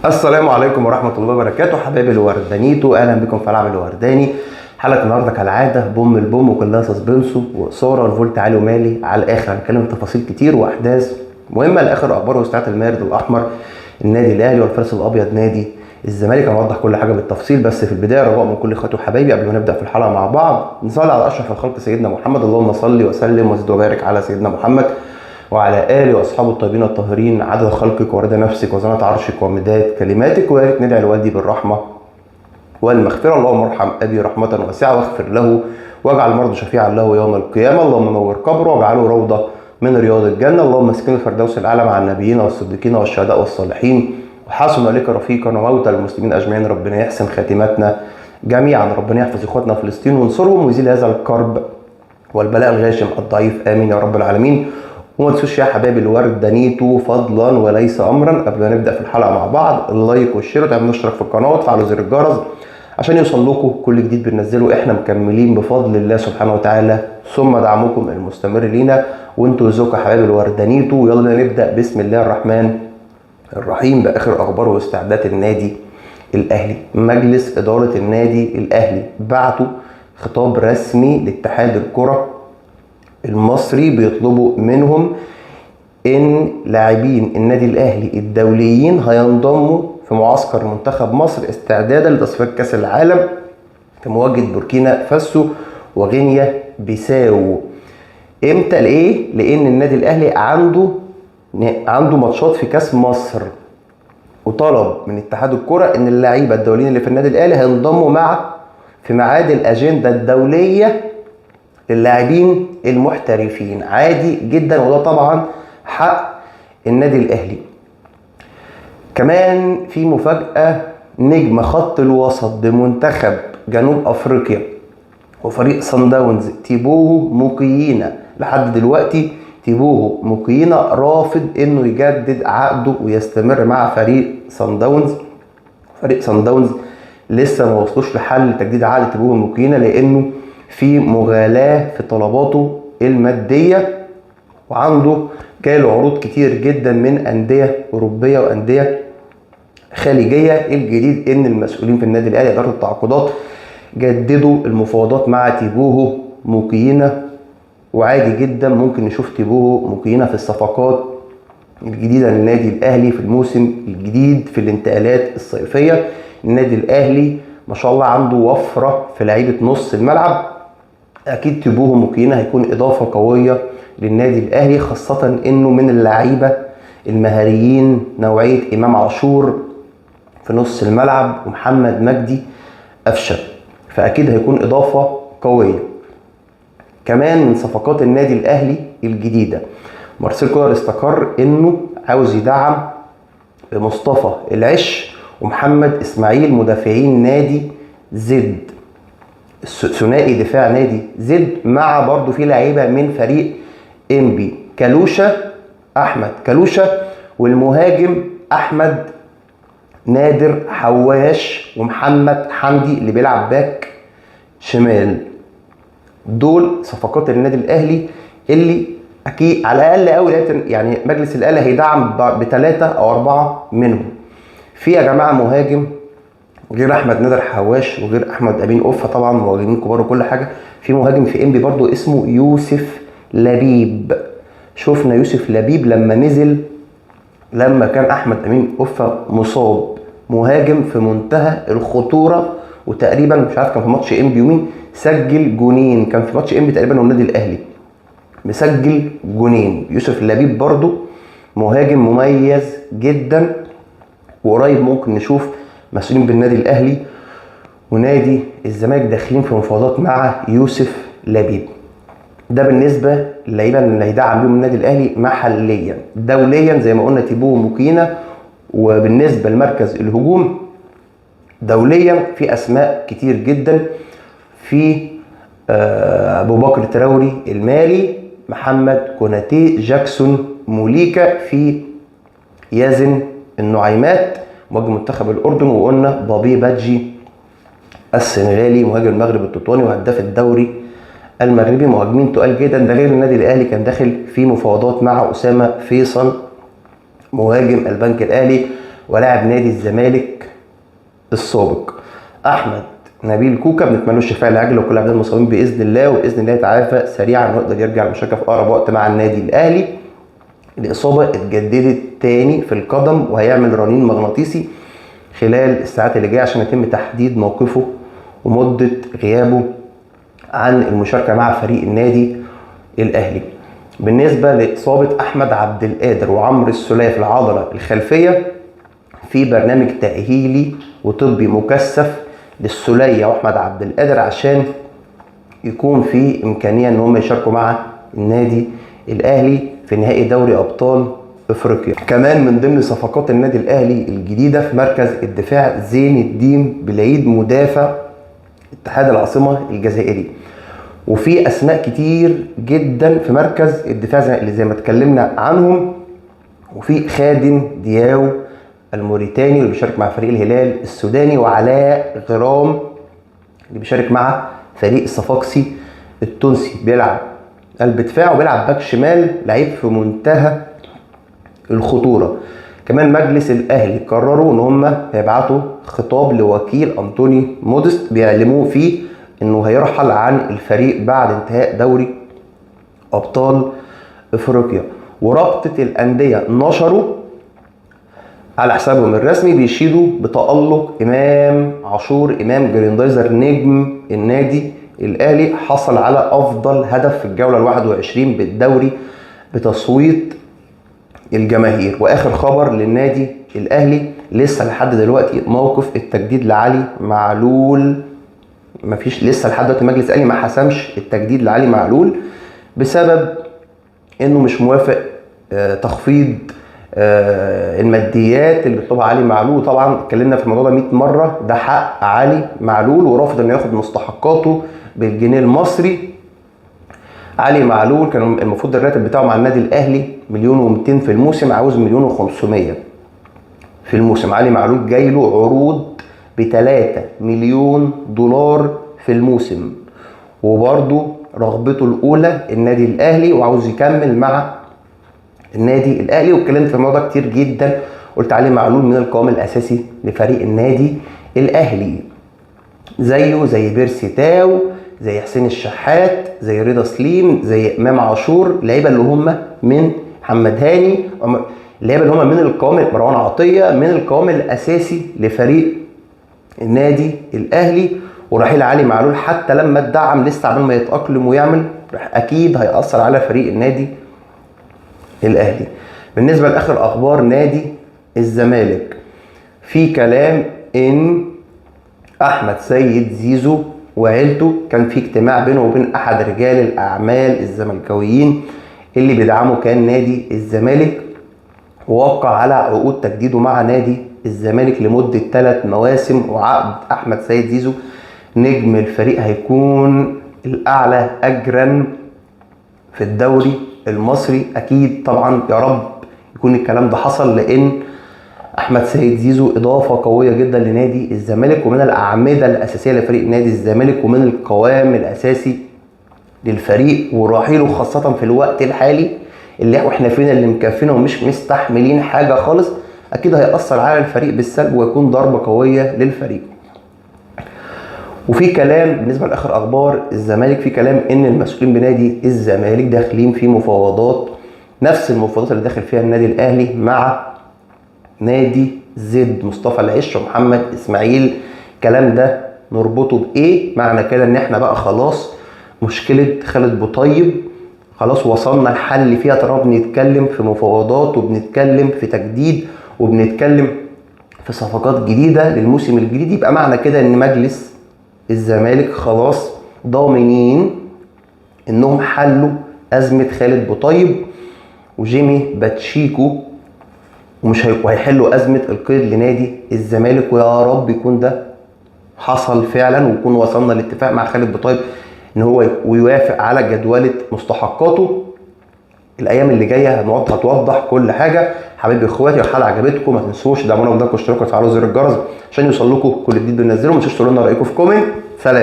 السلام عليكم ورحمة الله وبركاته حبايبي الوردانيتو، أهلا بكم في ألعاب الورداني. حلقة النهاردة كالعادة بوم البوم وكلها سسبنسو وإثارة والفولت عالي ومالي على الآخر. هنتكلم في تفاصيل كتير وأحداث مهمة لآخر أخبار واستعادة المارد الأحمر النادي الأهلي والفارس الأبيض نادي الزمالك. هنوضح كل حاجة بالتفصيل، بس في البداية رجاء من كل إخواتي وحبايبي قبل ما نبدأ في الحلقة مع بعض نصلي على أشرف الخلق سيدنا محمد. اللهم صل وسلم وزد وبارك على سيدنا محمد وعلى آله وأصحابه الطيبين الطاهرين عدد خلقك ورضا نفسك وزنة عرشك ومداد كلماتك. ويا ريت ندعي لوالدي بالرحمة والمغفرة. اللهم ارحم أبي رحمة واسعة واغفر له واجعل مرضه شفيعا له يوم القيامة. اللهم نور قبره واجعله روضة من رياض الجنة. اللهم اسكنه الفردوس الأعلى مع النبيين والصديقين والشهداء والصالحين وحسن إليك رفيقا وموتى المسلمين أجمعين. ربنا يحسن خاتمتنا جميعا. ربنا يحفظ إخواتنا في فلسطين وينصرهم ويزيل هذا الكرب والبلاء الغاشم الضعيف، آمين يا رب العالمين. وما تنسوش يا حبايبي الوردانيتو فضلا وليس امرا قبل ما نبدا في الحلقه مع بعض اللايك والشير وتعملوا اشتراك في القناه وتفعلوا زر الجرس عشان يوصل لكم كل جديد بننزله. احنا مكملين بفضل الله سبحانه وتعالى ثم دعمكم المستمر لينا وانتوا رزقكم يا حبايبي الوردانيتو. يلا نبدا بسم الله الرحمن الرحيم باخر اخبار واستعدادات النادي الاهلي. مجلس اداره النادي الاهلي بعتوا خطاب رسمي لاتحاد الكره المصري بيطلبوا منهم ان لاعبين النادي الاهلي الدوليين هينضموا في معسكر منتخب مصر استعدادا لتصفيات كاس العالم في مواجهه بوركينا فاسو وغينيا بيساو. امتى؟ لايه؟ لان النادي الاهلي عنده ماتشات في كاس مصر، وطلب من اتحاد الكره ان اللاعيبه الدوليين اللي في النادي الاهلي هينضموا في ميعاد الاجنده الدوليه للاعبين المحترفين. عادي جدا، وده طبعا حق النادي الاهلي. كمان في مفاجأة، نجم خط الوسط بمنتخب جنوب افريقيا وفريق صن داونز تيبوهو موكيينا، لحد دلوقتي تيبوهو موكيينا رافض انه يجدد عقده ويستمر مع فريق صن داونز. فريق صن داونز لسه ما وصلوش لحل تجديد عقد تيبوهو موكيينا لانه في مغالاة في طلباته المادية، وعنده جاله عروض كتير جدا من أندية أوروبية وأندية خليجية. الجديد إن المسؤولين في النادي الأهلي إدارة التعاقدات جددوا المفاوضات مع تيبوهو موكيينا، وعادي جدا ممكن نشوف تيبوهو موكيينا في الصفقات الجديدة للنادي الأهلي في الموسم الجديد في الانتقالات الصيفية. النادي الأهلي ما شاء الله عنده وفرة في لعيبة نص الملعب. اكيد تيبوهو موكيينا هيكون اضافه قويه للنادي الاهلي، خاصه انه من اللعيبه المهاريين نوعيه امام عاشور في نص الملعب ومحمد مجدي قفشه، فاكيد هيكون اضافه قويه. كمان من صفقات النادي الاهلي الجديده، مارسيل كولر استقر انه عاوز يدعم بمصطفى العش ومحمد اسماعيل مدافعين نادي زد، ثنائي دفاع نادي زد، مع برضو في لعيبه من فريق انبي احمد كالوشا والمهاجم احمد نادر حواش ومحمد حمدي اللي بيلعب باك شمال. دول صفقات النادي الاهلي اللي اكيد على الاقل قوي يعني مجلس الاهلي هيدعم بثلاثه او اربعه منهم. في يا جماعه مهاجم غير احمد نادر حواش وغير احمد امين اوفا، طبعا مهاجمين كبار وكل حاجه. في مهاجم في انبي برضو اسمه يوسف لبيب. شفنا يوسف لبيب لما نزل لما كان احمد امين اوفا مصاب، مهاجم في منتهى الخطوره، وتقريبا مش عارف كان في ماتش انبي ومين سجل جونين، كان في ماتش انبي تقريبا والنادي الاهلي مسجل جونين. يوسف لبيب برضو مهاجم مميز جدا، وقريب ممكن نشوف مسؤولين بالنادي الاهلي ونادي الزمالك داخلين في مفاوضات مع يوسف لبيب. ده بالنسبه للعيبه اللي هيدعم بيهم النادي الاهلي محليا. دوليا زي ما قلنا تيبوهو موكيينا، وبالنسبه لمركز الهجوم دوليا في اسماء كتير جدا، في ابو بكر تراوري المالي، محمد كوناتي، جاكسون موليكا، في يازن النعيمات مهاجم منتخب الاردن، وقلنا بابي بادجي السنغالي مهاجم المغرب التطواني وهداف الدوري المغربي. مهاجمين تقال جدا. ده غير النادي الاهلي كان داخل في مفاوضات مع اسامه فيصل مهاجم البنك الاهلي ولاعب نادي الزمالك السابق احمد نبيل كوكا. بنتمنى له الشفاء العاجل وكل الاعداء المصابين باذن الله، وباذن الله يتعافى سريعا ويقدر يرجع للمشاركه في اقرب وقت مع النادي الاهلي. الاصابه اتجددت تاني في القدم وهيعمل رنين مغناطيسي خلال الساعات اللي جايه عشان يتم تحديد موقفه ومده غيابه عن المشاركه مع فريق النادي الاهلي. بالنسبه لاصابه احمد عبد القادر وعمرو السوليه في العضله الخلفيه، في برنامج تاهيلي وطبي مكثف للسوليه واحمد عبد القادر عشان يكون في امكانيه ان هم يشاركوا مع النادي الاهلي في نهائي دوري ابطال افريقيا. كمان من ضمن صفقات النادي الاهلي الجديده في مركز الدفاع زين الدين بالعيد مدافع اتحاد العاصمه الجزائري. وفي اسماء كتير جدا في مركز الدفاع زي ما اتكلمنا عنهم. وفي خادم دياو الموريتاني اللي بيشارك مع فريق الهلال السوداني، وعلاء غرام اللي بيشارك مع فريق الصفاقسي التونسي، بيلعب قلب دفاع وبيلعب باك شمال، لعيب في منتهى الخطوره. كمان مجلس الاهلي قرروا ان هم هيبعتوا خطاب لوكيل انطوني مودست بيعلموه فيه انه هيرحل عن الفريق بعد انتهاء دوري ابطال افريقيا. ورابطه الانديه نشروا على حسابهم الرسمي بيشيدوا بتألق امام عاشور امام جريندايزر نجم النادي الاهلي، حصل على افضل هدف في الجوله ال21 بالدوري بتصويت الجماهير. واخر خبر للنادي الاهلي، لسه لحد دلوقتي موقف التجديد لعلي معلول مفيش، لسه لحد دلوقتي مجلس الاهلي ما حسمش التجديد لعلي معلول بسبب انه مش موافق تخفيض الماديات اللي بيطلبها علي معلول. طبعا اتكلمنا في الموضوع ده 100 مره، ده حق علي معلول ورافض انه ياخد مستحقاته بالجنيه المصري. علي معلول كان المفروض الراتب بتاعه مع النادي الاهلي 1,200,000 في الموسم، عاوز 1,500,000 في الموسم. علي معلول جاي له عروض ب3 مليون دولار في الموسم، وبرضه رغبته الاولى النادي الاهلي وعاوز يكمل مع النادي الاهلي. واتكلمت في الموضوع كتير جدا، قلت علي معلول من القوام الاساسي لفريق النادي الاهلي، زيه زي بيرسي تاو، زي حسين الشحات، زي رضا سليم، زي امام عاشور، لعيبه اللي هم من محمد هاني، اللعيبه اللي هم من القوام، مروان عطيه، من القوام الاساسي لفريق النادي الاهلي. ورحيل علي معلول حتى لما اتدعم لسه عبال ما يتاقلم ويعمل اكيد هيأثر على فريق النادي الاهلي. بالنسبه لاخر اخبار نادي الزمالك، في كلام ان احمد سيد زيزو وعيلته كان في اجتماع بينه وبين احد رجال الاعمال الزملكاويين اللي بيدعموا كان نادي الزمالك، ووقع على عقود تجديده مع نادي الزمالك لمده 3 مواسم. وعقد احمد سيد زيزو نجم الفريق هيكون الاعلى اجرا في الدوري المصري. اكيد طبعا يا رب يكون الكلام ده حصل، لان احمد سيد زيزو اضافه قويه جدا لنادي الزمالك ومن الاعمده الاساسيه لفريق نادي الزمالك ومن القوام الاساسي للفريق. ورحيله خاصه في الوقت الحالي اللي احنا فينا اللي مكفينا ومش مستحملين حاجه خالص، اكيد هيأثر على الفريق بالسلب ويكون ضربه قويه للفريق. وفي كلام بالنسبه لاخر اخبار الزمالك، في كلام ان المسؤولين بنادي الزمالك داخلين في مفاوضات نفس المفاوضات اللي داخل فيها النادي الاهلي مع نادي زد، مصطفى العش ومحمد اسماعيل. الكلام ده نربطه بايه؟ معنى كده ان احنا بقى خلاص مشكله خالد بوطيب خلاص وصلنا لحل فيها، طالما بنتكلم في مفاوضات وبنتكلم في تجديد وبنتكلم في صفقات جديده للموسم الجديد، يبقى معنى كده ان مجلس الزمالك خلاص ضامنين انهم حلوا ازمه خالد بوطيب وجيمي باتشيكو، ومش هيحلوا ازمه القيد لنادي الزمالك. ويا رب يكون ده حصل فعلا ويكون وصلنا لاتفاق مع خالد بوطيب ان هو ويوافق على جدوله مستحقاته. الايام اللي جايه هتوضح كل حاجه. حبايبي اخواتي، الحلقه عجبتكم ما تنسوش تدعمونا بلايك واشتراك وتفعلوا زر الجرس عشان يوصل لكم كل جديد بننزله. ما تنسوش تقولوا لنا رايكم في كومنت. سلام.